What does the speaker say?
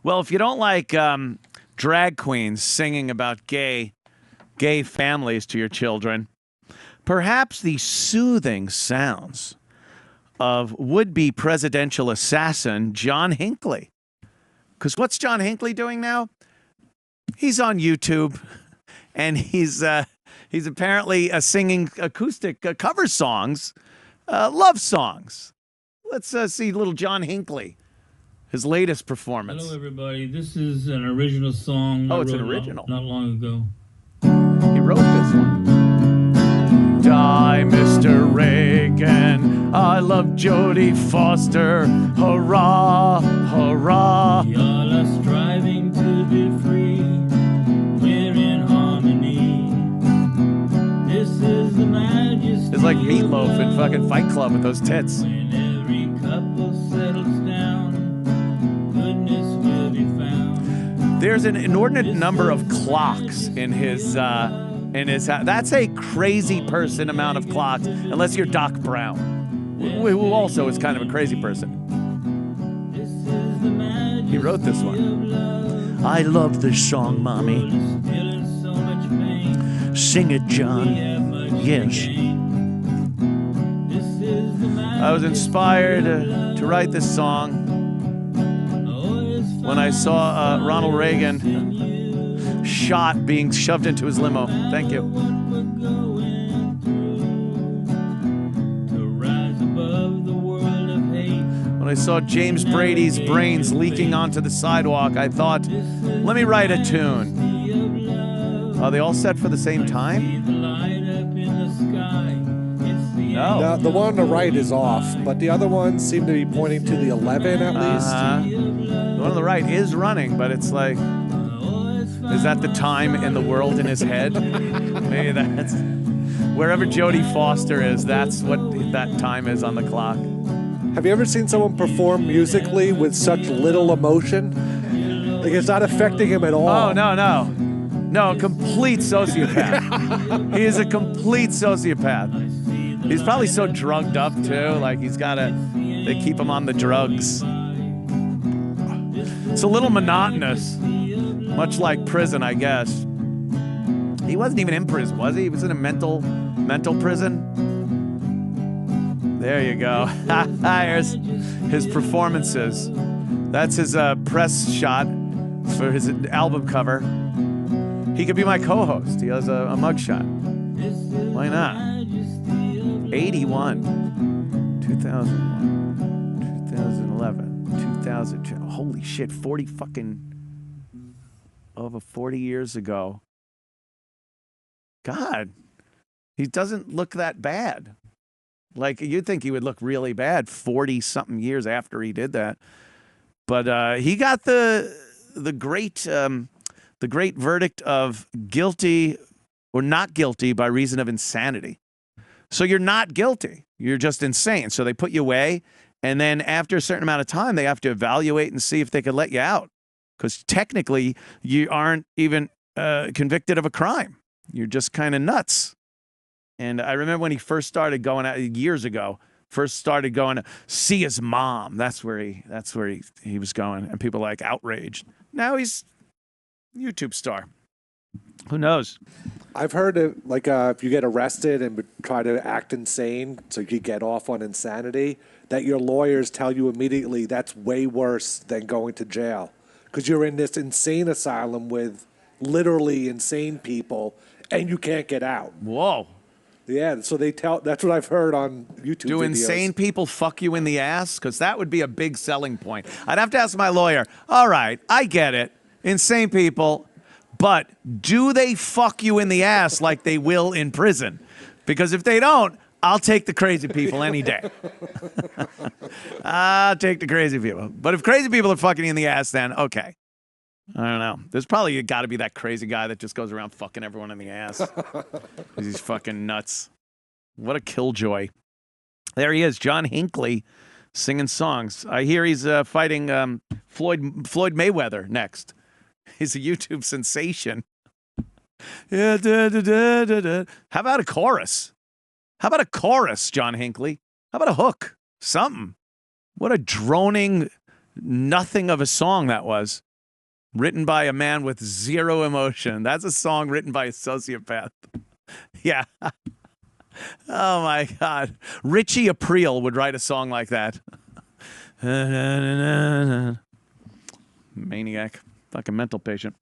Well, if you don't like drag queens singing about gay families to your children, perhaps the soothing sounds of would-be presidential assassin John Hinckley. Because what's John Hinckley doing now? He's on YouTube, and he's apparently singing acoustic cover songs, love songs. Let's see little John Hinckley, his latest performance. Hello, everybody. This is an original song. Oh, it's an original. Not long ago. He wrote this one. Die, Mr. Reagan. I love Jodie Foster. Hurrah, hurrah. We all are striving to be free. We're in harmony. This is the majesty. It's like Meatloaf in fucking Fight Club with those tits. When every couple settles down, goodness will be found. There's an inordinate number of clocks in his house. That's a crazy person amount of clocks, unless you're Doc Brown, who also is kind of a crazy person. He wrote this one. I love this song, Mommy. Sing it, John. Yes. I was inspired to write this song when I saw Ronald Reagan shot being shoved into his limo. Thank you. When I saw James Brady's brains leaking onto the sidewalk, I thought, let me write a tune. Are they all set for the same time? No. Now, the one on the right is off, but the other ones seem to be pointing to the 11 at least. The one on the right is running, but it's like, is that the time in the world in his head? Maybe that's wherever Jodie Foster is, that's what that time is on the clock. Have you ever seen someone perform musically with such little emotion? Like, it's not affecting him at all. Oh, no. No, complete sociopath. He is a complete sociopath. He's probably so drugged up, too. Like, they keep him on the drugs. It's a little monotonous. Much like prison, I guess. He wasn't even in prison, was he? He was in a mental prison. There you go. Here's his performances. That's his press shot for his album cover. He could be my co-host. He has a mugshot. Why not? 81, 2001, 2011, 2002. Holy shit, 40 fucking... over 40 years ago. God, he doesn't look that bad. Like, you'd think he would look really bad 40-something years after he did that. But he got the great verdict of guilty or not guilty by reason of insanity. So you're not guilty. You're just insane. So they put you away, and then after a certain amount of time, they have to evaluate and see if they could let you out. Because technically, you aren't even convicted of a crime. You're just kind of nuts. And I remember when he first started going out years ago, started going to see his mom. That's where he was going. And people like outraged. Now he's a YouTube star. Who knows? I've heard it, like if you get arrested and try to act insane so you get off on insanity, that your lawyers tell you immediately that's way worse than going to jail. Because you're in this insane asylum with literally insane people, and you can't get out. Whoa. Yeah, so that's what I've heard on YouTube Do videos. insane people fuck you in the ass? Because that would be a big selling point. I'd have to ask my lawyer, all right, I get it, insane people, but do they fuck you in the ass like they will in prison? Because if they don't, I'll take the crazy people any day. I'll take the crazy people. But if crazy people are fucking you in the ass, then okay. I don't know. There's probably got to be that crazy guy that just goes around fucking everyone in the ass. He's fucking nuts. What a killjoy. There he is, John Hinckley, singing songs. I hear he's fighting Floyd Mayweather next. He's a YouTube sensation. Yeah, How about a chorus? How about a chorus, John Hinckley? How about a hook? Something. What a droning nothing of a song that was. Written by a man with zero emotion. That's a song written by a sociopath. Yeah. Oh my God. Richie Aprile would write a song like that. Maniac. Fucking mental patient.